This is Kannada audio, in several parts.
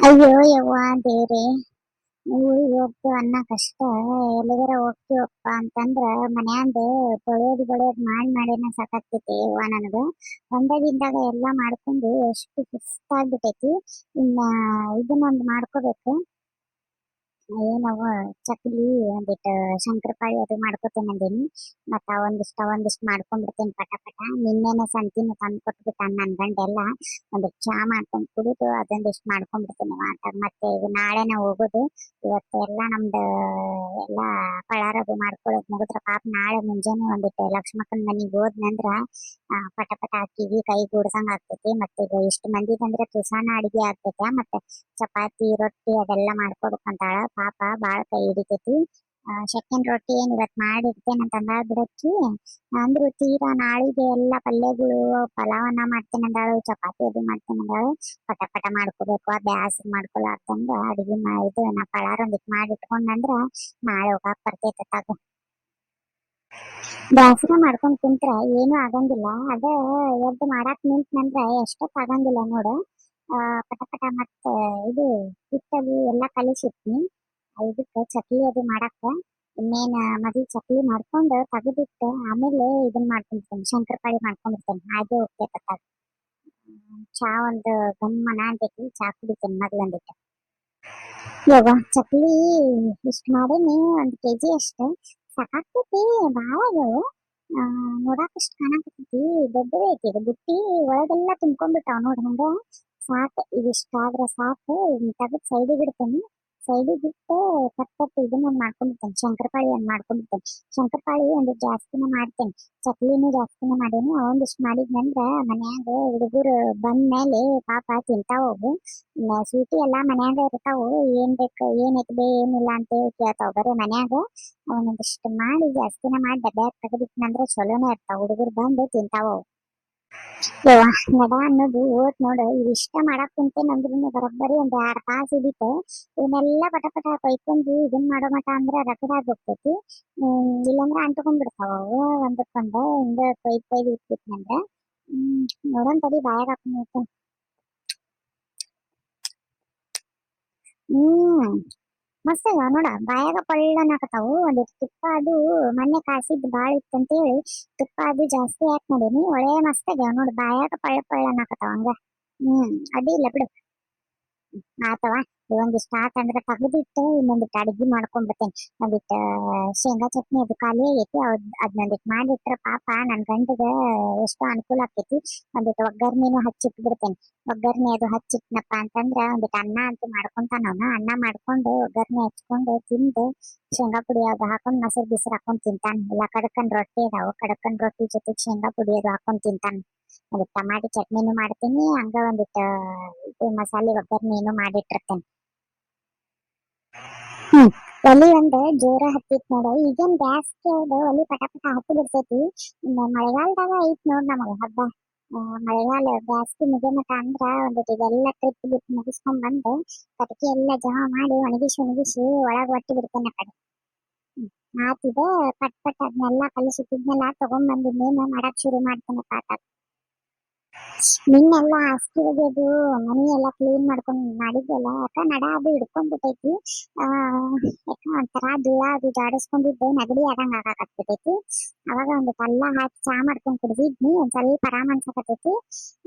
ಅಯ್ಯೋ ಯವ್ವ ದೇವ್ರೆ, ನೀವು ಇವತ್ತು ಅನ್ನಕಷ್ಟ ಎಲ್ಲಿಗಾರ ಹೋಗ್ತೀವಪ್ಪ ಅಂತಂದ್ರ ಮನ್ಯಾಂದ ತೊಳೆಯೋದು ಬಳಿಯೋದು ಮಾಡಿನ ಸಾಕಾಗ್ತೈತಿ ಯವ್ವ ನನಗ. ಒಂದ ದಿನದಾಗ ಎಲ್ಲಾ ಮಾಡ್ಕೊಂಡು ಎಷ್ಟು ಸುಸ್ತಾಗ್ಬಿಟ್ಟೈತಿ. ಇನ್ನ ಇದನ್ನೊಂದು ಮಾಡ್ಕೋಬೇಕು. ಏನವ ಚಕ್ಲಿ ಒಂದಿಟ್ಟು ಶಂಕರಪಾಳಿ ಅದು ಮಾಡ್ಕೊತೇನೆ ಅಂದೇನಿ. ಮತ್ತ ಒಂದಿಷ್ಟು ಮಾಡ್ಕೊಂಡ್ಬಿಡ್ತೇನೆ ಪಟ ಪಟ. ನಿನ್ನೆನೆ ಸಂತಿನ ತಂದು ಕೊಟ್ಬಿಟ್ಟ ನನ್ನ ಗಂಡ ಎಲ್ಲ. ಒಂದಿಟ್ಟು ಚಾ ಮಾಡ್ಕೊಂಡು ಕುಡಿದು ಅದೊಂದಿಷ್ಟು ಮಾಡ್ಕೊಂಡ್ಬಿಡ್ತೇನೆ ಮಾತಾಡ. ಮತ್ತೆ ಈಗ ನಾಳೆನ ಹೋಗೋದು. ಇವತ್ತು ಎಲ್ಲ ನಮ್ದು ಎಲ್ಲ ಪಳಾರದು ಮಾಡ್ಕೊಳ್ಳೋದು ಮುಗಿದ್ರ ಪಾಪ ನಾಳೆ ಮುಂಜಾನೆ ಒಂದಿಟ್ಟು ಲಕ್ಷ್ಮಕ್ಕನ ಮನೆಗೆ ಹೋದ್ನಂದ್ರ ಪಟ ಪಟ ಹಾಕಿವಿ ಕೈ ಗೂಡ್ಸಂಗ್ ಆಗ್ತೈತಿ. ಮತ್ತೆ ಈಗ ಇಷ್ಟು ಮಂದಿದಂದ್ರೆ ತುಸಾನ ಅಡಿಗೆ ಆಗ್ತೈತೆ. ಮತ್ತೆ ಚಪಾತಿ ರೊಟ್ಟಿ ಅದೆಲ್ಲ ಮಾಡ್ಕೊಬೇಕಂತಾಳ. ಪಾಪ ಬಾಳ ಕೈ ಹಿಡಿತೈತಿ. ಸೆಕೆಂಡ್ ರೊಟ್ಟಿ ಏನ್ ಇವತ್ ಮಾಡಿರ್ತೇನೆ ಅಂತ ಅಂದಾಳ ಬಿಡಕ್ಕಿ. ಅಂದ್ರು ತೀರಾ ನಾಳಿಗೆ ಎಲ್ಲ ಪಲ್ಯಗಳು ಪಲಾವನ್ನ ಮಾಡ್ತೇನೆ ಅಂದಾಳು, ಚಪಾತಿ ಅದು ಮಾಡ್ತೇನೆ ಅಂದಾಳು. ಪಟ ಪಟ ಮಾಡ್ಕೋಬೇಕು. ಆ ಬ್ಯಾಸರ ಮಾಡ್ಕೊಳಾರ್ದಂಗ ಅಡಿಗೆ ಇದು ನಾ ಪಳಾರ ಒಂದಿಟ್ ಮಾಡಿ ಇಟ್ಕೊಂಡಂದ್ರ ನಾಳೆ ಹೋಗಾಕ್ ಬರ್ತೈತೆ ತಗ. ಬ್ಯಾಸರ ಮಾಡ್ಕೊಂಡ್ ಕುಂತ್ರ ಏನು ಆಗಂಗಿಲ್ಲ. ಅದ ಎದ್ದು ಮಾಡಾಕ್ ನಿಂತ್ನಂದ್ರ ಎಷ್ಟೊತ್ ಆಗಂಗಿಲ್ಲ ನೋಡು. ಪಟ ಪಟ ಮತ್ತ ಇದು ಹಿಟ್ಟದು ಎಲ್ಲ ಕಲಿಸಿಟ್ನಿ. ಇದಕ್ಕ ಚಕ್ಲಿ ಅದು ಮಾಡಾಕ ಇನ್ನೇನ ಮೊದಲು ಚಕ್ಲಿ ಮಾಡ್ಕೊಂಡು ತೆಗೆದಿಟ್ಟು ಆಮೇಲೆ ಇದನ್ನ ಮಾಡ್ಕೊಂಡ್ಬಿಡ್ತೇನೆ, ಶಂಕರಪಾಳಿ ಮಾಡ್ಕೊಂಡ್ಬಿಡ್ತೇನೆ. ಹಾಗೆ ಹೋಗ್ತೈತೆ. ಚಾ ಒಂದು ಗಮ್ಮನ ಅಂತೈತಿ. ಚಾ ಕುಡಿತೇನೆ ಮೊದ್ಲೊಂದಿಟ್ಟು. ಇವಾಗ ಚಕ್ಲಿ ಇಷ್ಟ ಮಾಡೇನಿ, 1 kg ಅಷ್ಟು ಸಾಕಾಗ್ತೈತಿ. ಭಾಳ ಅದಾವು. ನೋಡಾಕ ಇಷ್ಟ ಕಾಣಕತ್ತೈತಿ, ದೊಡ್ಡದೇ ಐತಿ. ಇದು ಬುಟ್ಟಿ ಒಳಗೆಲ್ಲ ತುಂಬ್ಕೊಂಡ್ಬಿಟ್ಟಾವ ನೋಡ್ ಹಂಗ. ಸಾಕು, ಇದಿಷ್ಟ ಆದ್ರೆ ಸಾಕು. ತೆಗೆದು ಸೈಡಿಗೆ ಇಡ್ತೇನೆ. ಸೈಡಿಗೆ ಇಟ್ಟು ಕಟ್ ಇದನ್ನ ಒಂದ್ ಮಾಡ್ಕೊಂಡ್ಬಿಡ್ತೇನೆ, ಶಂಕರಪಾಳಿ ಒಂದ್ ಮಾಡ್ಕೊಂಡ್ಬಿಡ್ತೇನೆ. ಶಂಕರಪಾಳಿ ಒಂದು ಜಾಸ್ತಿನ ಮಾಡ್ತೇನೆ. ಚಕ್ಲಿನೂ ಜಾಸ್ತಿನ ಮಾಡೇನಿ. ಒಂದಿಷ್ಟು ಮಾಡಿದ್ನಂದ್ರ ಮನ್ಯಾಗ ಹುಡುಗರು ಬಂದ ಮೇಲೆ ಪಾಪ ತಿಂತಾವು. ಸ್ವೀಟಿ ಎಲ್ಲಾ ಮನ್ಯಾಗ ಇರ್ತಾವು. ಏನ್ ಬೇಕು ಏನ್ ಎತ್ಬೇ ಏನಿಲ್ಲ ಅಂತ ಹೇಳಿ ಕೇಳ್ತಾವ. ಬರೀ ಮನ್ಯಾಗ ಅವನೊಂದಿಷ್ಟು ಮಾಡಿ ಜಾಸ್ತಿನ ಮಾಡಿ ಡಬ್ಬ್ಯಾಗ ತೆಗೆದಿಟ್ನಂದ್ರ ಚಲೋನೇ ಇರ್ತಾವ. ಹುಡುಗರು ಬಂದು ತಿಂತಾವ. ಯವ್ವ ನಡ ಅನ್ನೋದು ಓತ್ ನೋಡು. ಇವಿಷ್ಟ ಮಾಡಾಕ್ ಕುಂತೇನಂದ್ರೂ ಬರೋಬ್ಬರಿ 1 2 ತಾಸು ಹಿಡಿತು. ಇವನ್ನೆಲ್ಲ ಪಟ ಪಟ ಕೊಯ್ಕೊಂಡು ಇದನ್ ಮಾಡೋ ಮಟ ಅಂದ್ರ ರಗಡಾಗಿ ಹೋಗ್ತೈತಿ. ಇಲ್ಲಾಂದ್ರ ಅಂಟ್ಕೊಂಡ್ ಬಿಡ್ತಾವ ಅವು ಒಂದಕ್ಕೊಂದು. ಹಿಂಗ ಕೊಯ್ದು ಇಟ್ಬಿಟ್ನಂದ್ರ ನೋಡೋನ್ ತಡಿ ಬಾಯಾಗ ಹಾಕೊಂಡ್. ಹ್ಮ್ ಮಸ್ತ್ ಅದಾವ ನೋಡ. ಬಾಯಾಗ ಪಳ್ಳನಾಕತಾವು. ಒಂದಿಟ್ಟು ತುಪ್ಪ ಅದು ಮೊನ್ನೆ ಕಾಸಿದ್ ಬಾಳ ಇತ್ತಂತೇಳಿ ತುಪ್ಪ ಅದು ಜಾಸ್ತಿ ಹಾಕ್ ಮಾಡೀನಿ. ಒಳ್ಳೆ ಮಸ್ತ್ ಆಗ್ಯಾವ ನೋಡ್. ಬಾಯಾಗ ಪಳ್ಳನಾಕತಾವ ಹಂಗ. ಅಡ್ಡಿ ಇಲ್ಲ ಬಿಡು. ಆತವ. ಒಂದಿಷ್ಟು ಆತಂದ್ರ ತೆಗೆದಿಟ್ಟು ಇನ್ನೊಂದಿಟ್ಟು ಅಡಿಗೆ ಮಾಡ್ಕೊಂಡ್ಬಿಡ್ತೇನೆ. ಒಂದಿಟ್ಟು ಶೇಂಗಾ ಚಟ್ನಿ ಅದು ಖಾಲಿ ಆಗೈತಿ. ಅದನ್ನೊಂದಿಟ್ಟು ಮಾಡಿಟ್ರ ಪಾಪ ನನ್ನ ಗಂಡಗ ಎಷ್ಟೋ ಅನುಕೂಲ ಆಕೈತಿ. ಒಂದಿಟ್ಟು ಒಗ್ಗರ್ಣಿನೂ ಹಚ್ಚಿಟ್ಟು ಬಿಡ್ತೇನೆ. ಒಗ್ಗರ್ಣಿ ಅದು ಹಚ್ಚಿಟ್ನಪ್ಪ ಅಂತಂದ್ರ ಒಂದಿಟ್ಟು ಅನ್ನ ಅಂತೂ ಮಾಡ್ಕೊಂತಾನವನ. ಅನ್ನ ಮಾಡ್ಕೊಂಡು ಒಗ್ಗರ್ಣಿ ಹಚ್ಕೊಂಡು ತಿಂದು ಶೇಂಗಾ ಪುಡಿ ಅದು ಹಾಕೊಂಡ್ ಮೊಸರು ಬಿಸಿರು ಹಾಕೊಂಡ್ ತಿಂತಾನ. ಇಲ್ಲ ಕಡಕನ್ ರೊಟ್ಟಿ ಅದಾವ, ಕಡಕನ್ ರೊಟ್ಟಿ ಜೊತೆ ಶೇಂಗಾ ಪುಡಿ ಅದು ಹಾಕೊಂಡ್ ತಿಂತಾನ. ಅದಕ್ಕೆ ಟಮಾಟಿ ಚಟ್ನಿನೂ ಮಾಡ್ತೀನಿ. ಹಂಗ ಒಂದಿಟ್ಟು ಮಸಾಲೆ ಒಗ್ಗರ್ಣಿನೂ ಮಾಡಿಟ್ಟಿರ್ತೇನೆ. ಹ್ಮ್ ಒಲಿ ಒಂದ್ ಜೋರ ಹತ್ತಿತ್ ನೋಡ. ಈಗೇನ್ ಬ್ಯಾಸ್ಗೆ ಅದು ಒಲಿ ಪಟ ಪಟ ಹತ್ತಿ ಬಿಡ್ತೈತಿ. ಇನ್ನ ಮಳೆಗಾಲದಾಗ ಐತ್ ನೋಡ್ ನಮಗ ಹಬ್ಬ. ಮಳೆಗಾಲ ಬ್ಯಾಸ್ಗಿ ಮುಗಿಯಮಟ ಅಂದ್ರ ಒಂದಿಟ್ಟು ಇದೆಲ್ಲ ಟ್ರಿಪ್ ಗಿಪ್ ಮುಗಿಸ್ಕೊಂಡ್ ಬಂದು ಕಟಕಿ ಎಲ್ಲ ಜಮಾ ಮಾಡಿ ಒಣಗಿಸಿ ಒಳಗ್ ಒಟ್ಟಿ ಬಿಡ್ತೇನೆ ಆ ಕಡೆ. ಆತಿದ ಪಟ್ ಪಟ್ ಅದನ್ನೆಲ್ಲ ಕಲಿಸಿಟ್ಟಿದ್ನೆಲ್ಲ ತಗೊಂಡ್ ಬಂದಿದ್ನೇನು ಮಾಡಕ್ ಶುರು ಮಾಡ್ತೇನೆ ಪಾಠ. ನಿನ್ನೆಲ್ಲ ಹಾಸಿಗೆ ಒಗೆದು ಮನಿ ಎಲ್ಲ ಕ್ಲೀನ್ ಮಾಡ್ಕೊಂಡ್ ಮಾಡಿದ್ವಲ್ಲ, ಯಾಕ ನಡ ಅದು ಹಿಡ್ಕೊಂಡ್ಬಿಟ್ಟೈತಿ. ಯಾಕ ಒಂಥರ ಧೂಳ ಅದು ಜಾಡಿಸ್ಕೊಂಡಿದ್ದೆ ನೆಗಡಿ ಆದಂಗ ಆಗಾಕತ್ಬಿಟ್ಟೈತಿ. ಅವಾಗ ಒಂದು ಕಲ್ಲ ಹಾಕಿ ಚಾ ಮಾಡ್ಕೊಂಡ್ ಕುಡ್ದಿದ್ನಿ. ಒಂದ್ ಸ್ವಲ್ಪ ಆರಾಮ್ ಅನ್ಸಕತೈತಿ.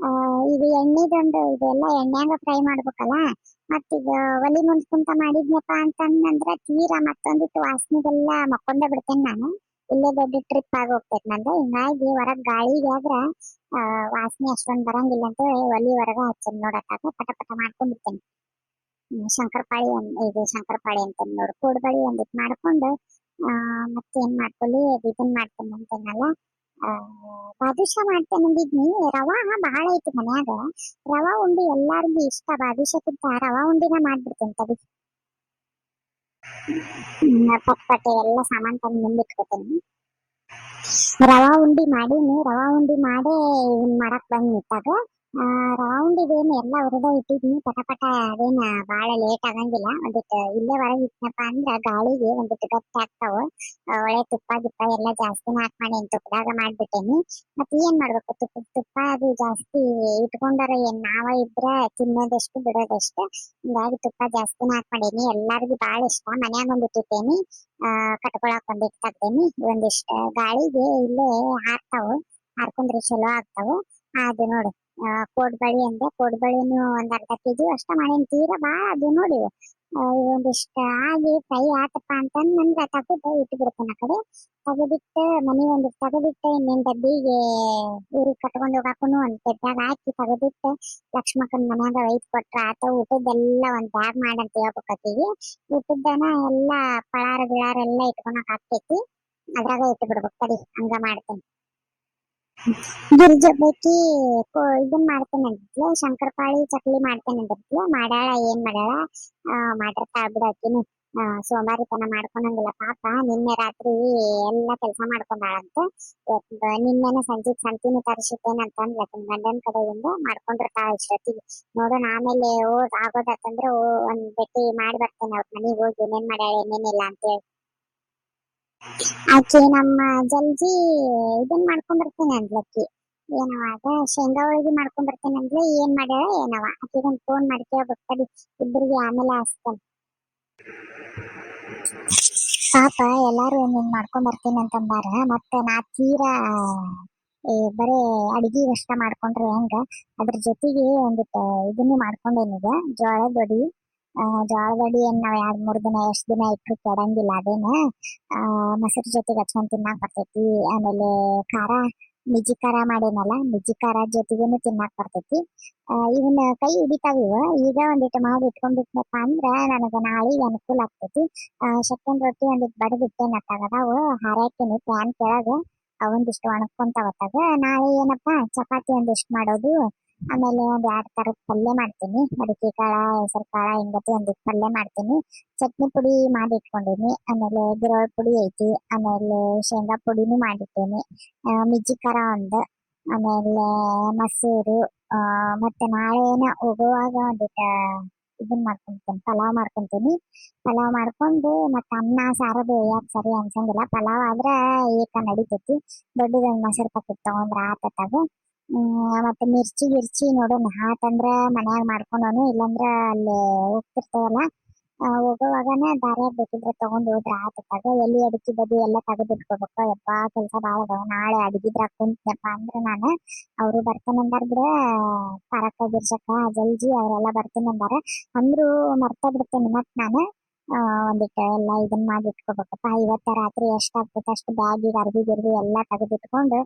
ಇದು ಎಣ್ಣೆದೊಂದು ಇದೆಲ್ಲ ಎಣ್ಣೆಂಗ ಫ್ರೈ ಮಾಡ್ಬೇಕಲ್ಲ. ಮತ್ತೀಗ ಒಲಿ ಮುಂದ್ ಕುಂತ ಮಾಡಿದ್ನಪ್ಪ ಅಂತಂದ್ರ ತೀರಾ ಮತ್ತೊಂದಿಟ್ಟು ವಾಸನೆಗೆಲ್ಲ ಮಕ್ಕೊಂಡೇ ಬಿಡ್ತೇನೆ ನಾನು. ಇಲ್ಲೇ ದೊಡ್ಡ ಟ್ರಿಪ್ ಆಗಿ ಹೋಗ್ತೈತಿ ನಂದು. ಹಿಂಗಾಗಿ ಹೊರಗ್ ಗಾಳಿಗೆ ಆದ್ರ ವಾಸನೆ ಅಷ್ಟೊಂದು ಬರಂಗಿಲ್ಲ ಅಂತ ಒಲಿ ಹೊರಗ ಹಚ್ಚನ್ ನೋಡಕ್ಕಾಗ ಪಟ ಪಟ ಮಾಡ್ಕೊಂಡ್ಬಿಡ್ತೇನೆ. ಶಂಕರಪಾಳಿ ಇದು ಶಂಕರಪಾಳಿ ಅಂತ ನೋಡು ಕೋಡ್ಬಳಿ ಒಂದಿಟ್ಟು ಮಾಡ್ಕೊಂಡು ಮತ್ತೇನ್ ಮಾಡ್ಕೊಳ್ಳಿ ಇದನ್ ಮಾಡ್ತೇನೆ ಅಂತೇನಲ್ಲ. ಬಾದುಷಾ ಮಾಡ್ತೇನೆ ಅಂದಿದ್ನಿ. ರವಾ ಬಹಳ ಐತಿ ಮನ್ಯಾಗ. ರವಾ ಉಂಡಿ ಎಲ್ಲಾರ್ಗು ಇಷ್ಟ. ಬಾದುಷಕ್ಕಿಂತ ರವಾ ಉಂಡಿನ ಮಾಡ್ಬಿಡ್ತೇನೆ ತಡಿ. ಪಟ್ಪಟ್ಟೆ ಎಲ್ಲ ಸಾಮಾನ್ ತಂದು ಮುಂದಿಟ್ಕೊತೇನೆ. ರವಾ ಉಂಡಿ ಮಾಡೀನಿ. ರವಾ ಉಂಡಿ ಮಾಡೇ ಇದನ್ ಮಾಡಕ್ ಬಂದ್ ನಿಂತಾಗ ರೌಂಡ್ ಇದೇನು ಎಲ್ಲ ಹೊರಡ ಇಟ್ಟಿದ್ನಿ ಪಟ ಪಟ ಅದೇನ ಬಾಳ ಲೇಟ್ ಆಗಂಗಿಲ್ಲ ಒಂದಿಟ್ಟು ಇಲ್ಲೇ ಹೊರಗೆ ಇಟ್ನಪ್ಪ ಅಂದ್ರ ಗಾಳಿಗೆ ಒಂದಿಟ್ಟು ಗಟ್ಟಿ ಆಗ್ತಾವ. ಒಳ್ಳೆ ತುಪ್ಪ ಗಿಪ್ಪ ಎಲ್ಲ ಜಾಸ್ತಿನ ಹಾಕ್ ಮಾಡಿ ತುಪ್ಪದಾಗ ಮಾಡ್ಬಿಟ್ಟೇನಿ. ಮತ್ತೆ ಏನ್ ಮಾಡ್ಬೇಕು ತುಪ್ಪ ಅದು ಜಾಸ್ತಿ ಇಟ್ಕೊಂಡಾರ ಏನ್ ನಾವ ಇದ್ರ ತಿನ್ನೋದಷ್ಟು ಬಿಡೋದಷ್ಟು. ಹಿಂಗಾಗಿ ತುಪ್ಪ ಜಾಸ್ತಿನ ಹಾಕ್ ಮಾಡೇನಿ ಎಲ್ಲಾರ್ಗು ಬಾಳ ಇಷ್ಟ ಮನ್ಯಾಗ ಒಂದ್ ಇಟ್ಟಿರ್ತೇನಿ. ಕಟ್ಕೊಳಕ್ ಒಂದಿಟ್ಟು ತಗ್ದೇನಿ ಒಂದಿಷ್ಟ ಗಾಳಿಗೆ ಇಲ್ಲೇ ಹಾರ್ತಾವ. ಹಾರ್ಕೊಂಡ್ರೆ ಚಲೋ ಆಗ್ತಾವ. ಅದು ನೋಡು ಕೋಡ್ಬಳಿ ಅಂದೆ ಕೋಡ್ಬಳಿನು ಒಂದ್ ಅರ್ಧ ಕೆಜಿ ಅಷ್ಟ ಮಾಡೇನಿ ತೀರಾ ಬಾಳ ಅದು ನೋಡಿ. ಒಂದಿಷ್ಟ ಆಗಿ ಫ್ರೈ ಆತಪ್ಪ ಅಂತಂದ್ ನನ್ಗ ತೆಗೆದು ಇಟ್ಟು ಬಿಡ್ತೇನೆ ಆ ಕಡೆ. ತೆಗೆದಿಟ್ಟು ಮನಿ ಒಂದಿಷ್ಟು ತೆಗೆದಿಟ್ಟು ಇನ್ನೇನ್ ಡಬ್ಬಿಗೆ ಊರಿಗೆ ಕಟ್ಕೊಂಡು ಹೋಗಾಕುನು ಒಂದ್ ಡಬ್ಬ್ಯಾಗ ಹಾಕಿ ತೆಗೆದಿಟ್ಟು ಲಕ್ಷ್ಮಕ್ಕನ ಮನ್ಯಾಗ ಒಯ್ದು ಕೊಟ್ರ ಆತ. ಊಟದ್ದೆಲ್ಲ ಒಂದ್ ಬ್ಯಾಗ್ ಮಾಡಂತ ಹೇಳ್ಬೇಕಾಕಿಗೆ. ಊಟದ್ದನ ಎಲ್ಲಾ ಪಳಾರ ಗಿಳಾರ ಎಲ್ಲ ಇಟ್ಕೊಳಕ್ ಆಗ್ತೈತಿ. ಅದ್ರಾಗ ಇಟ್ಟು ಬಿಡ್ಬೇಕು ತಡಿ ಹಂಗ ಮಾಡ್ತೇನೆ. ಗಿರ್ಜಬ್ಬಕ್ಕಿ ಇದನ್ ಮಾಡ್ತೇನೆ ಅಂದಿದ್ಲು ಶಂಕರಪಾಳಿ ಚಕ್ಲಿ ಮಾಡ್ತೇನೆ ಅಂದಿದ್ಲು ಮಾಡ್ಯಾಳ ಏನ್ ಮಾಡ್ಯಾಳ. ಮಾಡಿರ್ತಾಳ ಬಿಡು ಆಕಿನು. ಸೋಮಾರಿತನ ಮಾಡ್ಕೊಂಡಂಗಿಲ್ಲ ಪಾಪ ನಿನ್ನೆ ರಾತ್ರಿ ಎಲ್ಲಾ ಕೆಲಸ ಮಾಡ್ಕೊಂಡಾಳಂತ. ನಿನ್ನೆನ ಸಂಜೆಗ್ ಸಂತಿನೂ ತರಿಸಿಟ್ಟೇನೆ ಅಂತ ಅಂದ್ಲ ಗಂಡನ ಕಡೆಯಿಂದ ಮಾಡ್ಕೊಂಡಿರ್ತಾಳ ಇಷ್ಟೊತ್ತಿಗೆ. ನೋಡೋಣ ಆಮೇಲೆ ಆಗೋದತ್ತಂದ್ರೆ ಒಂದ್ ಭೇಟಿ ಮಾಡಿ ಬರ್ತೇನೆ ಅವ್ರ ಮನೆಗೆ ಹೋಗಿ ಏನೇನ್ ಮಾಡ್ಯಾಳ ಏನೇನಿಲ್ಲ ಅಂತೇಳಿ. ಆಕೆ ನಮ್ಮ ಜಲ್ಜಿ ಇದನ್ ಮಾಡ್ಕೊಂಡ್ ಬರ್ತೇನೆ ಅಂದ್ಲಕ್ಕಿ. ಏನವಾಗ ಶೇಂಗಾ ಹೋಳಿಗೆ ಮಾಡ್ಕೊಂಡ್ ಬರ್ತೇನೆ ಅಂದ್ಲ ಏನ್ ಮಾಡ್ಯಾಳ ಏನವ ಆಕಿಗೊಂದ್ ಫೋನ್ ಮಾಡಿ ಕೇಳ್ಬೇಕು ತಡಿ. ಇಬ್ಬರಿಗೆ ಆಮೇಲೆ ಹಚ್ತೇನೆ. ಪಾಪ ಎಲ್ಲಾರು ಒಂದೊಂದ್ ಮಾಡ್ಕೊಂಡ್ ಬರ್ತೀನಿ ಅಂತಂದಾರ. ಮತ್ತೆ ನಾ ತೀರಾ ಬರೇ ಅಡಿಗೆ ಅಷ್ಟ ಮಾಡ್ಕೊಂಡ್ರೆ ಹೆಂಗ. ಅದ್ರ ಜೊತೆಗೆ ಒಂದಿಟ್ಟು ಇದನ್ನು ಮಾಡ್ಕೊಂಡೇನೀಗ ಜೋಳದ ವಡಿ. ಜೋಳದ ವಡಿ ಏನ್ ನಾವ್ 2-3 ದಿನ ಎಷ್ಟ್ ದಿನ ಇಟ್ರು ಕೆಡಂಗಿಲ್ಲ ಅದೇನ. ಮೊಸರು ಜೊತೆಗೆ ಹಚ್ಕೊಂಡ್ ತಿನ್ನಾಕ್ ಬರ್ತೈತಿ. ಆಮೇಲೆ ಖಾರ ಮಿಜಿ ಖಾರ ಮಾಡೇನಲ್ಲ ಮಿಜಿ ಖಾರ ಜೊತೆಗೂನು ತಿನ್ನಾಕ್ ಬರ್ತೈತಿ. ಇವನ್ನ ಕೈ ಹಿಡಿತಾವ ಇವ. ಈಗ ಒಂದಿಟ್ಟು ಮಾಡಿ ಇಟ್ಕೊಂಡ್ಬಿಟ್ನಪ್ಪ ಅಂದ್ರ ನನಗ ನಾಳೆಗೆ ಅನುಕೂಲ ಆಗ್ತೈತಿ. ಸೆಕೆಂಡ್ ರೊಟ್ಟಿ ಒಂದಿಟ್ಟು ಬಡದಿಟ್ಟೇನ ಅವು ಹಾರಾಕಿನಿ ಪ್ಯಾನ್ ಕೆಳಗ. ಒಂದಿಷ್ಟು ಒಣಗ್ಕೊಂತಾವತ್ತಾಗ ನಾಳೆ ಏನಪ್ಪಾ ಚಪಾತಿ ಒಂದಿಷ್ಟು ಮಾಡೋದು. ಆಮೇಲೆ ಒಂದ್ 2 ತರದ ಪಲ್ಯ ಮಾಡ್ತೀನಿ ಮಡಿಕೆ ಕಾಳ ಹೆಸರು ಕಾಳ ಹಿಂಗತಿ ಒಂದಿಷ್ಟು ಪಲ್ಯ ಮಾಡ್ತೀನಿ. ಚಟ್ನಿ ಪುಡಿ ಮಾಡಿ ಇಟ್ಕೊಂಡಿನಿ. ಆಮೇಲೆ ಗುರಳ್ ಪುಡಿ ಐತಿ. ಆಮೇಲೆ ಶೇಂಗಾ ಪುಡಿನೂ ಮಾಡಿಟ್ಟೇನಿ. ಮಿಜ್ಜಿ ಖಾರ ಒಂದು. ಆಮೇಲೆ ಮೊಸರು. ಮತ್ತೆ ನಾಳೆನ ಹೋಗುವಾಗ ಒಂದಿಟ ಇದನ್ ಮಾಡ್ಕೊಂತೀನಿ ಪಲಾವ್ ಮಾಡ್ಕೊಂತೀನಿ. ಪಲಾವ್ ಮಾಡ್ಕೊಂಡು ಮತ್ತೆ ಅನ್ನ ಸಾರದು ಯಾಕೆ ಸರಿ ಅನ್ಸಂಗಿಲ್ಲ. ಪಲಾವ್ ಆದ್ರ ಏಕ ನಡಿತೈತಿ. ದೊಡ್ಡದೊಂದ್ ಮೊಸರು ಪಾಕೆಟ್ ತಗೊಂಡ್ರ ಆತತಾಗ. ಮತ್ತೆ ಮಿರ್ಚಿ ಗಿರ್ಚಿ ನೋಡೋಣ ಆತಂದ್ರ ಮನ್ಯಾಗ ಮಾಡ್ಕೊಂಡೋನು ಇಲ್ಲಾಂದ್ರ ಅಲ್ಲಿ ಹೋಗ್ತಿರ್ತೇವಲ್ಲ. ಹೋಗುವಾಗನ ದಾರ್ಯಾಗ ಬೇಕಿದ್ರೆ ತಗೊಂಡ್ ಹೋದ್ರ ಆತತಾಗ. ಎಲ್ಲಿ ಅಡಿಕೆ ಬದಿ ಎಲ್ಲ ತೆಗೆದಿಟ್ಕೋಬೇಕು. ಯಪ್ಪಾ ಕೆಲ್ಸ ಬಾಳ ಅದಾವ. ನಾಳೆ ಅಡಿಗಿದ್ರಾಗ ಕುಂತ್ನಪ್ಪ ಅಂದ್ರ ನಾನು ಅವ್ರು ಬರ್ತಾನಂದಾರ ಬಿಡ. ಪಾರಕ್ಕ ಗಿರ್ಸಕ್ಕ ಜಲ್ಜಿ ಅವರೆಲ್ಲ ಬರ್ತೀನಂದಾರ. ಅಂದ್ರು ಮರ್ತ ಬಿಡ್ತೇನೆ ಮತ್ ನಾನು. ಒಂದಿಟ್ಟು ಎಲ್ಲ ಇದನ್ ಮಾಡಿ ಇಟ್ಕೋಬೇಕಪ್ಪ. ಇವತ್ತ ರಾತ್ರಿ ಎಷ್ಟ್ ಆಗ್ತೈತೆ ಅಷ್ಟು ಬ್ಯಾಗಿಗೆ ಅರ್ಬಿ ಗಿರ್ಬಿ ಎಲ್ಲಾ ತೆಗೆದಿಟ್ಕೊಂಡು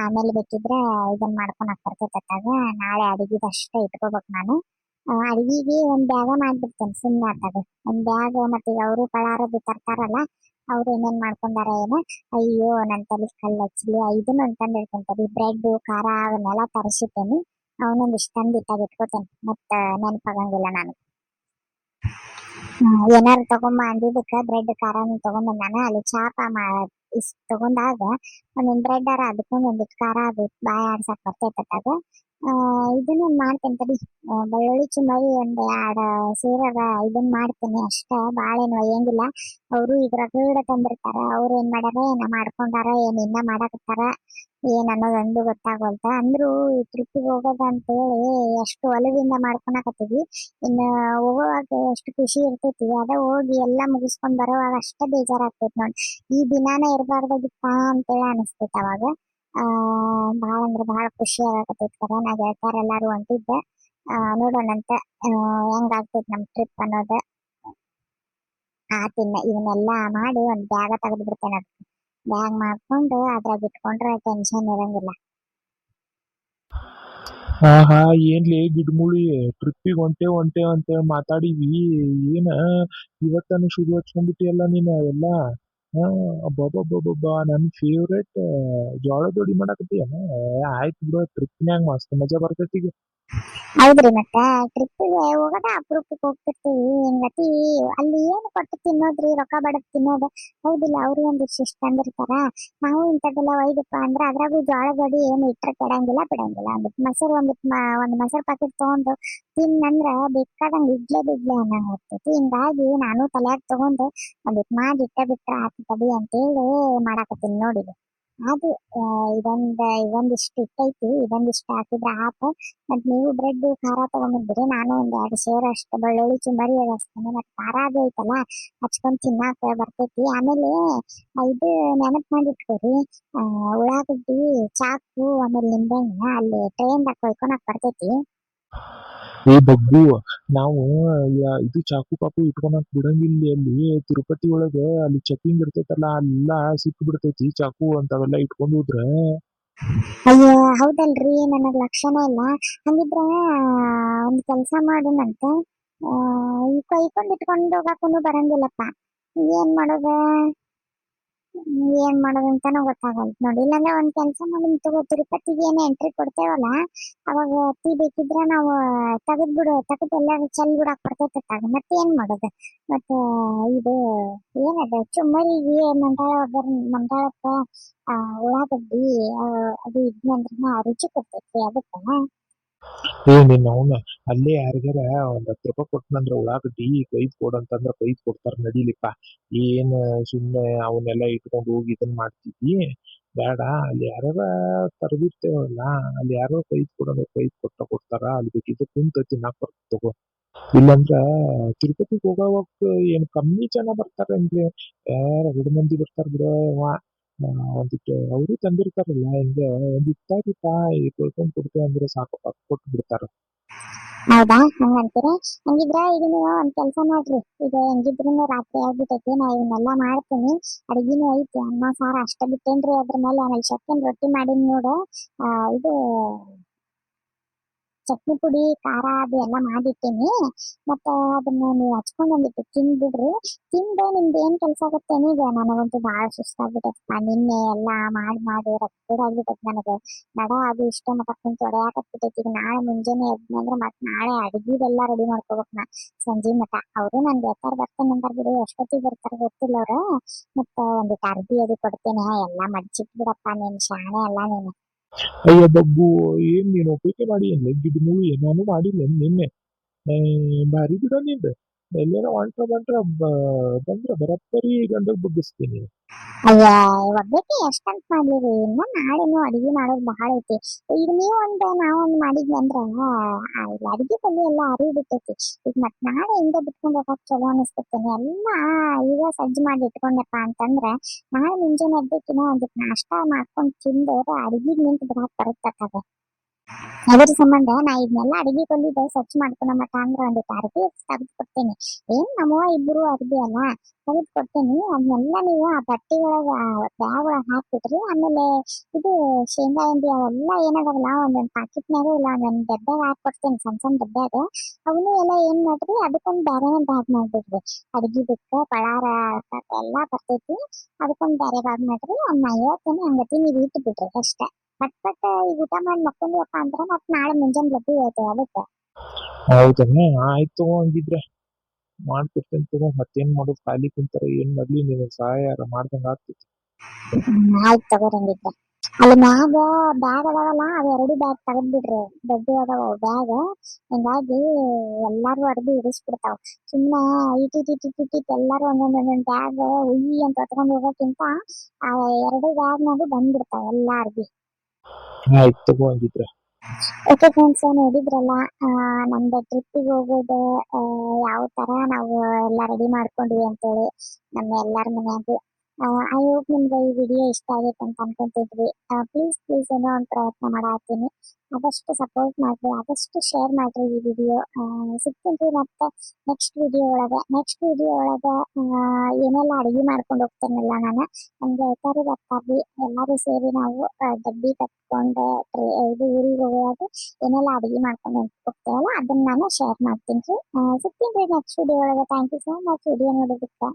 ಆಮೇಲೆ ಬೇಕಿದ್ರೆ ಇದನ್ ಮಾಡ್ಕೊಳಕ್ ಬರ್ತೈತಾಗ. ನಾಳೆ ಅಡಿಗೆದ ಅಷ್ಟೇ ಇಟ್ಕೋಬೇಕು ನಾನು. ಅಡಿಗೆಗೆ ಒಂದ್ ಬ್ಯಾಗ ಮಾಡ್ಬಿಡ್ತೇನೆ ಸುಮ್ಮನೆ ಆತಾಗ. ಒಂದ್ ಬ್ಯಾಗ್ ಮತ್ತೆ ಈಗ ಅವರು ಪಳಾರದು ತರ್ತಾರಲ್ಲ. ಅವ್ರು ಏನೇನ್ ಮಾಡ್ಕೊಂಡಾರ ಏನ. ಅಯ್ಯೋ ನನ್ ತಲೆ ಕಲ್ಲು ಹಚ್ಲಿ ಇದನ್ನ ಅಂತಂದಿರ್ತೇನೆ. ಬ್ರೆಡ್ ಖಾರ ಅವನ್ನೆಲ್ಲ ತರಿಸಿಟ್ಟೇನಿ. ಅವನೊಂದಿಷ್ಟು ತಂದಿಟ್ಟಾಗ ಇಟ್ಕೋತೇನೆ ಮತ್ತ ನೆನಪಾಗಂಗಿಲ್ಲ ನಾನು. ಏನಾರು ತಗೊಂಬ ಅಂದಿದ್ದಕ್ಕ ಬ್ರೆಡ್ ಖಾರನು ತಗೊಂಬಂದಾನ. ಅಲ್ಲಿ ಚಾಪ ಇಷ್ಟ ತಗೊಂಡಾಗ ಒಂದೊಂದ್ ಬ್ರೆಡ್ ಅರ ಅದಕ್ಕೊಂದ್ ಒಂದಿಟ್ಟು ಖಾರ ಅದು ಬಾಯ ಆಡ್ಸಕ್ ಬರ್ತೈತಾಗ. ಇದನ್ನ ಮಾಡ್ತೇನೆ ತಡಿ. ಬೆಳ್ಳುಳ್ಳಿ ಚುಮ್ಮರಿ ಒಂದ್ 2 ಸೇರಾಗ ಇದನ್ ಮಾಡ್ತೀನಿ ಅಷ್ಟ. ಬಾಳ ಏನು ಒಯ್ಯಂಗಿಲ್ಲ. ಅವರು ಈಗ ರಗಡ ತಂದಿರ್ತಾರ. ಅವ್ರು ಏನ್ ಮಾಡ್ಯಾರ ಏನ ಮಾಡ್ಕೊಂಡಾರ ಏನ್ ಇನ್ನ ಮಾಡಾಕತ್ತಾರ ಏನ್ ಅನ್ನೋದೊಂದು ಗೊತ್ತಾಗವಲ್ತ. ಅಂದ್ರು ಈ ಟ್ರಿಪ್ಪಿಗೆ ಹೋಗೋದ ಅಂತೇಳಿ ಎಷ್ಟು ಒಲವಿಂದ ಮಾಡ್ಕೊಳಕತ್ತೀವಿ. ಇನ್ನ ಹೋಗುವಾಗ ಎಷ್ಟು ಖುಷಿ ಇರ್ತೈತಿ. ಅದ ಹೋಗಿ ಎಲ್ಲಾ ಮುಗಿಸ್ಕೊಂಡ್ ಬರೋವಾಗ ಅಷ್ಟ ಬೇಜಾರಾಗ್ತೈತಿ ನೋಡ್. ಈ ದಿನಾನ ಇರಬಾರ್ದಾಗಿತ್ತ ಅಂತೇಳಿ ಅನಿಸ್ತೈತಿ ಅವಾಗ. ಭಾಳ ಅಂದ್ರೆ ಭಾಳ ಖುಷಿ ಆಗಕತ್ತೈತಿ ಕರೆ. ನಾ ಗೆಳತಾರ ಎಲ್ಲಾರು ಹೊಂಟಿದ್ದೆ. ನೋಡೋಣಂತ ಹೆಂಗಾಗ್ತೈತಿ ನಮ್ ಟ್ರಿಪ್ ಅನ್ನೋದ. ಆತಿನ್ನ ಇವನ್ನೆಲ್ಲಾ ಮಾಡಿ ಒಂದ್ ಬ್ಯಾಗ ತೆಗೆದು ಬಿಡ್ತೇನೆ. ಬ್ಯಾಗ್ ಮಾಡ್ಕೊಂಡು ಅದ್ರಾಗ ಇಟ್ಕೊಂಡ್ರೆ ಟೆನ್ಷನ್ ಇರಂಗಿಲ್ಲ. ಹಾ ಹಾ ಏನ್ಲೇ ಗಿಡ್ಮುಳಿ ಟ್ರಿಪ್ಪಿಗೆ ಹೊಂಟೇವ್ ಅಂತ ಮಾತಾಡಿವಿ. ಏನ ಇವತ್ತನ ಶುರು ಹಚ್ಕೊಂಡ್ಬಿಟ್ಟಿಯಲ್ಲ ನೀನು ಎಲ್ಲ. ಹಾ ಅಬ್ಬಬ್ಬಬ್ಬಬ್ಬ ನನ್ ಫೇವ್ರೇಟ್ ಜೋಳದ ರೊಟ್ಟಿ ಮಾಡಾಕತ್ತೀಯನ. ಆಯ್ತು ಬಿಡು ಟ್ರಿಪ್ನ್ಯಾಗ ಮಸ್ತ್ ಮಜಾ ಬರ್ತೈತಿ ಈಗ. ಹೌದ್ರಿ ಮತ್ತ ಟ್ರಿಪ್ಪಿಗೆ ಹೋಗೋದ ಅಪರೂಪಕ್ಕೆ ಹೋಗ್ತಿರ್ತೀವಿ ಹಿಂಗತಿ ಅಲ್ಲಿ ಏನು ಕೊಟ್ಟು ತಿನ್ನೋದ್ರಿ ರೊಕ್ಕ ಬಡದ್ ತಿನ್ನೋದು ಹೌದಿಲ್ಲ ಅವ್ರು ಒಂದು ಶಿಷ್ಟ ಅಂದಿರ್ತಾರ. ನಾವು ಇಂಥದ್ದೆಲ್ಲ ಒಯ್ದಪ್ಪ ಅಂದ್ರ ಅದ್ರಾಗೂ ಜೋಳ ಗಡಿ ಏನು ಇಟ್ರೆ ಕೆಡಂಗಿಲ್ಲ ಬಿಡಂಗಿಲ್ಲ ಒಂದಿಟ್ ಮೊಸರು ಒಂದ್ ಮೊಸರು ಪಾಕೆಟ್ ತಗೊಂಡು ತಿನ್ನಂದ್ರ ಬೇಕಾದಂಗ ಇಡ್ಲೆ ಬಿಡ್ಲೆ ಅನ್ನಂಗ್ ಆಗ್ತೈತಿ. ಹಿಂಗಾಗಿ ನಾನು ತಲ್ಯಾಗ ತಗೊಂಡು ಒಂದಿಟ್ ಮಾಡಿ ಇಟ್ಟ ಬಿಟ್ರ ಆತ ತಡಿ ಅಂತೇಳಿ ಮಾಡಾಕತ್ತೀನಿ ನೋಡಿ. ಅದು ಇದೊಂದಿಷ್ಟು ಇಟ್ಟೈತಿ ಇದೊಂದಿಷ್ಟು ಹಾಕಿದ್ರ ಆತ. ಮತ್ ನೀವು ಬ್ರೆಡ್ ಖಾರ ತಗೊಂಡಿದ್ರಿ ನಾನು ಒಂದ್ 2 ಸೇರ್ ಅಷ್ಟು ಬೆಳ್ಳುಳ್ಳಿ ಚುಂಬರಿ ಹಚ್ತೇನೆ ಮತ್ ಖಾರ ಅದು ಐತಲ್ಲ ಹಚ್ಕೊಂಡ್ ತಿನ್ನಾಕ ಬರ್ತೈತಿ. ಆಮೇಲೆ ಇದು ನೆನಪ್ ಮಾಡಿ ಇಟ್ಕೋರಿ, ಉಳ್ಳಾಗಡ್ಡಿ ಚಾಕು ಆಮೇಲೆ ನಿಂಬೆಹಣ್ಣ ಅಲ್ಲಿ ಟ್ರೈನ್ದಾಗ ಕೊಯ್ಕೊಳಕ್ ಬರ್ತೈತಿ. ಏ ಬಗ್ಗು, ನಾವು ಇದು ಚಾಕು ಪಾಕು ಇಟ್ಕೊಳಕ್ ಬಿಡಂಗಿಲ್ಲ ಅಲ್ಲಿ ತಿರುಪತಿ ಒಳಗ. ಅಲ್ಲಿ ಚೆಕಿಂಗ್ ಇರ್ತೈತಲ್ಲ ಅಲ್ಲೆಲ್ಲ ಸಿಕ್ ಬಿಡ್ತೈತಿ ಚಾಕು ಅಂತವೆಲ್ಲ ಇಟ್ಕೊಂಡು ಹೋದ್ರ. ಅಯ್ಯೋ ಹೌದಲ್ರಿ ನನಗ್ ಲಕ್ಷಣ ಇಲ್ಲ. ಹಂಗಿದ್ರ ಒಂದ್ ಕೆಲ್ಸ ಮಾಡೋಣಂತ, ಈ ಕೊಯ್ಕೊಂಡ್ ಇಟ್ಕೊಂಡ್ ಹೋಗಾಕೂನು ಬರಂಗಿಲ್ಲಪ್ಪ. ಏನ್ ಮಾಡೋದ ಏನ್ ಮಾಡೋದಂತಾನು ಗೊತ್ತಾಗಲ್ತ್ ನೋಡಿ. ಇಲ್ಲಾಂದ್ರೆ ಒಂದ್ ಕೆಲ್ಸ ಮಾಡೋಣ ತಗೋ, ತಿರುಪತಿಗೆ ಏನ್ ಎಂಟ್ರಿ ಕೊಡ್ತೇವಲ್ಲ ಅವಾಗ ಅತಿ ಬೇಕಿದ್ರ ನಾವು ತೆಗದ್ ಎಲ್ಲ ಚೆಲ್ ಬಿಡಾಕ್ ಬರ್ತೈತಾಗ ಮತ್ತೆ ಏನ್ ಮಾಡೋದು. ಮತ್ತ ಇದು ಏನದ ಚುಮ್ಮರಿಗೆ ಮಂಡಾಳಕ್ಕ ಉಳ್ಳಾಗಡ್ಡಿ ಅದು ಇದ್ನಂದ್ರ ರುಚಿ ಕೊಡ್ತೈತಿ ಅದಕ್ಕ. ಏ ನಿನ್ನ ಅವನ ಅಲ್ಲೇ ಯಾರಿಗಾರ ಒಂದ್ 10 ರೂಪಾಯಿ ಕೊಟ್ಟನಂದ್ರ ಉಳ್ಳಾಗಡ್ಡಿ ಕೊಯ್ದು ಕೊಡಂತಂದ್ರ ಕೊಯ್ದು ಕೊಡ್ತಾರ ನಡೀಲಿಪ್ಪ. ಏನ್ ಸುಮ್ಮನೆ ಅವನ್ನೆಲ್ಲ ಇಟ್ಕೊಂಡು ಹೋಗಿ ಇದನ್ ಮಾಡ್ತಿದ್ವಿ. ಬೇಡ, ಅಲ್ಲಿ ಯಾರ ತರದಿರ್ತೇವಲ್ಲ ಅಲ್ಲಿ ಯಾರೋ ಕೊಯ್ದು ಕೊಡೋದು ಕೊಯ್ದು ಕೊಡ್ತಾರ. ಅಲ್ಲಿ ಬೇಕಿದ್ರೆ ಕುಂತ ತಿನ್ನಾಕ್ ಬರ್ತ ತಗೋ. ಇಲ್ಲಂದ್ರ ತಿರುಪತಿಗೆ ಹೋಗೋವಕ್ ಏನ್ ಕಮ್ಮಿ ಜನ ಬರ್ತಾರೇನ್ರಿ? ರಗಡ ಮಂದಿ ಬರ್ತಾರ ಬಿಡ. ಒಂದಿಟ್ಟು ಅವರು ತಂದಿರ್ತಾರಲ್ಲ ಹಿಂಗ ಒಂದ್ ಇತ್ತಾಗಿಪ್ಪ ಕೊಡ್ಕೊಂಡ್ ಕೊಡ್ತೇವೆ ಅಂದ್ರೆ ಸಾಕು ಕೊಟ್ಟು ಬಿಡ್ತಾರ. ಹೌದಾ ಹಂಗಂತೀರ? ಹಂಗಿದ್ರ ಈಗ ನೀವು ಒಂದ್ ಕೆಲ್ಸ ಮಾಡ್ರಿ, ಈಗ ಹೆಂಗಿದ್ರು ರಾತ್ರಿ ಆಗ್ಬಿಟ್ಟೈತಿ, ನಾ ಇವನ್ನೆಲ್ಲಾ ಮಾಡ್ತೀನಿ. ಅಡಿಗೆನೂ ಐತಿ, ಅನ್ನ ಸಾರ ಅಷ್ಟ ಬಿಟ್ಟೇನ್ರಿ ಅದ್ರ ಮೇಲೆ. ಆಮೇಲೆ ಚಕ್ಕನ್ ರೊಟ್ಟಿ ಮಾಡೀನಿ ನೋಡು. ಇದು ಚಟ್ನಿ ಪುಡಿ ಖಾರ ಅದು ಎಲ್ಲ ಮಾಡಿಟ್ಟೀನಿ. ಮತ್ತ ಅದನ್ನ ನೀವು ಹಚ್ಕೊಂಡ್ ಬಂದಿಟ್ಟು ತಿಂದ್ಬಿಡ್ರಿ. ತಿಂದು ನಿಮ್ದು ಏನ್ ಕೆಲ್ಸ ಆಗುತ್ತೆ ಈಗ ನನಗಂತೂ ಬಾಳ ಸುಸ್ತಾಗ್ಬಿಟ್ಟೈತಪ್ಪ. ನಿನ್ನೆ ಎಲ್ಲಾ ಮಾಡಿ ರಗಡಾಗ್ಬಿಟ್ಟೈತಿ ನನಗೆ. ನಡ ಅದು ಇಷ್ಟ ಮಟ್ಟ ಕುಂತ ಹೊಡ್ಯಾಕತ್ಬಿಟ್ಟೈತಿ. ಈಗ ನಾಳೆ ಮುಂಜಾನೆ ಎದ್ನಂದ್ರ ಮತ್ ನಾಳೆ ಅಡಿಗೆದೆಲ್ಲ ರೆಡಿ ಮಾಡ್ಕೋಬೇಕು ನಾ ಸಂಜೆ ಮಟ. ಅವರು ನನ್ ಬೇಕಾರ್ ಬರ್ತೇನೆ ಅಂತಾರ ಬಿಡು, ಎಷ್ಟೊತ್ತಿಗೆ ಬರ್ತಾರ ಗೊತ್ತಿಲ್ಲ ಅವ್ರು. ಮತ್ತ ಒಂದಿಟ್ಟು ಅರ್ಬಿ ಅದು ಕೊಡ್ತೇನೆ, ಎಲ್ಲಾ ಮಡ್ಚಿಟ್ ಬಿಡಪ್ಪ, ನೀನ್ ಶಾಣೆ ಅಲ್ಲ ನೀನು. ಅಯ್ಯ ಬಗ್ಗು, ಏನ್ ನೀನು ಒಪ್ಪಿಗೆ ಮಾಡಿ ಏನ್ ಗಿಡ್ ಮೂವಿ ನಾನು ಮಾಡಿಲ್ಲ ನಿನ್ನೆ. ಭಾರಿ ಬಿಡ ನಿಂದ. ಎಲ್ಲೇನೋ ಬಂದ್ರ ಬರಬ್ಬರಿ ಗಂಡಗ್ ಬಗ್ಗಿಸ್ತೀನಿ. ಅಯ್ಯ ಒಬ್ಬಕ್ಕೆ ಎಷ್ಟಂತ ಮಾಡ್ಲಿರಿ, ಇನ್ನ ನಾಳೆನು ಅಡಿಗೆ ಮಾಡೋದು ಬಹಳ ಐತಿ. ಈಗ ನೀವೊಂದ್ ನಾವೊಂದ್ ಮಾಡಿದ್ವಿ ಅಂದ್ರ ಇಲ್ಲಿ ಅಡಿಗೆ ಕಲಿ ಎಲ್ಲ ಅರಿವು ಬಿಟ್ಟೈತಿ. ಈಗ ಮತ್ ನಾಳೆ ಹಿಂದೆ ಬಿಟ್ಕೊಂಡ್ ಹೋಗಕ್ ಚಲೋ ಅನಿಸ್ತೇನೆ. ಎಲ್ಲಾ ಈಗ ಸಜ್ಜು ಮಾಡಿ ಇಟ್ಕೊಂಡಪ್ಪ ಅಂತಂದ್ರ ನಾಳೆ ಮುಂಜಾನೆ ಎದ್ದಕ್ಕಿನ ಒಂದಿಟ್ ನಾಷ್ಟ ಮಾಡ್ಕೊಂಡ್ ತಿಂದು ಅಡಿಗೆ ನಿಂತು ಬಿಡಾಕ್ ಬರುತ್ತತ್ತಾಗ. ಅದ್ರ ಸಂಬಂಧ ನಾ ಇದನ್ನೆಲ್ಲ ಅಡಿಗೆ ಕಲಿದ ಸ್ವಚ್ಛ ಮಾಡ್ಕೊಳ ಮಟ ಅಂದ್ರ ಒಂದಿಟ್ಟು ಅರ್ಬಿ ತೆಗೆದು ಕೊಡ್ತೇನೆ. ಏನ್ ನಮ್ಮವ್ವ ಇಬ್ರು ಅರ್ಬಿ ಅಲ್ಲ, ತೆಗೆದು ಕೊಡ್ತೇನಿ. ಅದನ್ನೆಲ್ಲ ನೀವು ಆ ಬಟ್ಟೆ ಒಳಗ ಬ್ಯಾಗ್ ಒಳಗ ಹಾಕ್ಬಿಟ್ರಿ. ಆಮೇಲೆ ಇದು ಶೇಂಗಾ ಹಿಂಡಿ ಅವೆಲ್ಲ ಏನದಾವಲ್ಲ ಒಂದೊಂದ್ ಪಾಕಿಟ್ನಾಗ ಇಲ್ಲ ಒಂದೊಂದ್ ಡಬ್ಬ್ಯಾಗ ಹಾಕೊಡ್ತೇನೆ, ಸಣ್ಣ ಸಣ್ಣ ಡಬ್ಬ್ಯಾಗ. ಅವನು ಎಲ್ಲ ಏನ್ ಮಾಡ್ರಿ ಅದಕ್ಕೊಂದ್ ಬ್ಯಾರೆ ಬ್ಯಾಗ್ ಮಾಡ್ಬಿಡ್ರಿ. ಅಡಿಗೆ ಬಿಕ್ಕ ಪಳಾರ ಎಲ್ಲಾ ಬರ್ತೈತಿ, ಅದಕ್ಕೊಂದ್ ಬ್ಯಾರೆ ಬ್ಯಾಗ್ ಮಾಡ್ರಿ. ಅದ್ನ ಹೇಳ್ತೇನೆ ಹಂಗತಿ ನೀವು ಇಟ್ಟು ಬಿಡ್ರಿ ಅಷ್ಟೇ. ಪಟ್ ಈಗ ಊಟ ಮಾಡಿ ಮಕ್ಕೊಂಡ್ವಪ್ಪ ಅಂದ್ರ ಮತ್ ನಾಳೆ ಮುಂಜಾನೆ ಲಘು ಹೇಳ್ತೇವೆ ಅದಕ್ಕೆ. ಹೌದನ್ನ ಆಯ್ತು ತಗೋ, ಹಂಗಿದ್ರೆ ಮಾಡ್ಕೊಡ್ತೇನೆ ತಗೋ. ಮತ್ತೇನ್ ಮಾಡೋದು, ಖಾಲಿ ಕುಂತಾರ ಏನ್ ಮಾಡ್ಲಿ, ನೀನು ಸಹಾಯ ಮಾಡ್ದಂಗ ಆಗ್ತೈತಿ. ಆಯ್ತು ತಗೋರಿ ಹಂಗಿದ್ರೆ. ಅಲ್ಲಿ ಮ್ಯಾಗ ಬ್ಯಾಗ್ ಅದಾವಲ್ಲ ಅವ್ 2 ಬ್ಯಾಗ್ ತೆಗೆದ್ ಬಿಡ್ರಿ, ದೊಡ್ಡ ಅದಾವ ಬ್ಯಾಗ್. ಹಿಂಗಾಗಿ ಎಲ್ಲಾರು ಅರ್ಬಿ ಇಡಿಸ್ಬಿಡ್ತಾವ. ಸುಮ್ಮನೆ ಇಟ್ಟಿಟ್ ಎಲ್ಲಾರು ಒಂದೊಂದ್ ಬ್ಯಾಗ್ ಉಯ್ಯಿ ಅಂತ ಹೊತ್ಕೊಂಡ್ ಹೋಗೋಕ್ಕಿಂತ ಆ 2 ಬ್ಯಾಗ್ನಾಗು ಬಂದ್ಬಿಡ್ತಾವ ಎಲ್ಲಾ ಅರ್ಬಿ. ಆಯ್ತು ತಗೋ ಹಂಗಿದ್ರೆ. ಓಕೆ ಫ್ರೆಂಡ್ಸ್, ನೋಡಿದ್ರಲ್ಲ ನಮ್ದು ಟ್ರಿಪ್ಪಿಗೆ ಹೋಗೋದು ಯಾವ ತರ ನಾವು ಎಲ್ಲ ರೆಡಿ ಮಾಡ್ಕೊಂಡ್ವಿ ಅಂತೇಳಿ ನಮ್ಮ ಎಲ್ಲಾರ ಮನ್ಯಾಗು. ಐ ಹೋಪ್ ನಿಮ್ಗೆ ಈ ವಿಡಿಯೋ ಇಷ್ಟ ಆಗೈತೆ ಅಂತ ಅನ್ಕೊಂತಿದ್ವಿ. ಪ್ಲೀಸ್ ಏನೋ ಒಂದು ಪ್ರಯತ್ನ ಮಾಡತ್ತೀನಿ. ಆದಷ್ಟು ಸಪೋರ್ಟ್ ಮಾಡ್ರಿ, ಆದಷ್ಟು ಶೇರ್ ಮಾಡ್ರಿ ಈ ವಿಡಿಯೋ. ಸಿಗ್ತೀನಿ ಮತ್ತೆ ನೆಕ್ಸ್ಟ್ ವಿಡಿಯೋ ಒಳಗ ಏನೆಲ್ಲ ಅಡಿಗೆ ಮಾಡ್ಕೊಂಡು ಹೋಗ್ತೇನಲ್ಲ ನಾನು, ನಮ್ಗೆ ಐತಾರು ಬರ್ತಾರ್ರಿ. ಎಲ್ಲಾರು ಸೇರಿ ನಾವು ಡಬ್ಬಿ ಕಟ್ಕೊಂಡು ಇದು ಊರಿಗೆ ಹೋಗುವಾಗ ಏನೆಲ್ಲ ಅಡಿಗೆ ಮಾಡ್ಕೊಂಡು ಹೋಗ್ತೇವಲ್ಲ ಅದನ್ನ ನಾನು ಶೇರ್ ಮಾಡ್ತೀನಿ ರೀ. ಸಿಗ್ತೀನಿ ನೆಕ್ಸ್ಟ್ ವಿಡಿಯೋ ಒಳಗೆ. Thank you so much video ನೋಡೋದಕ್ಕೆ.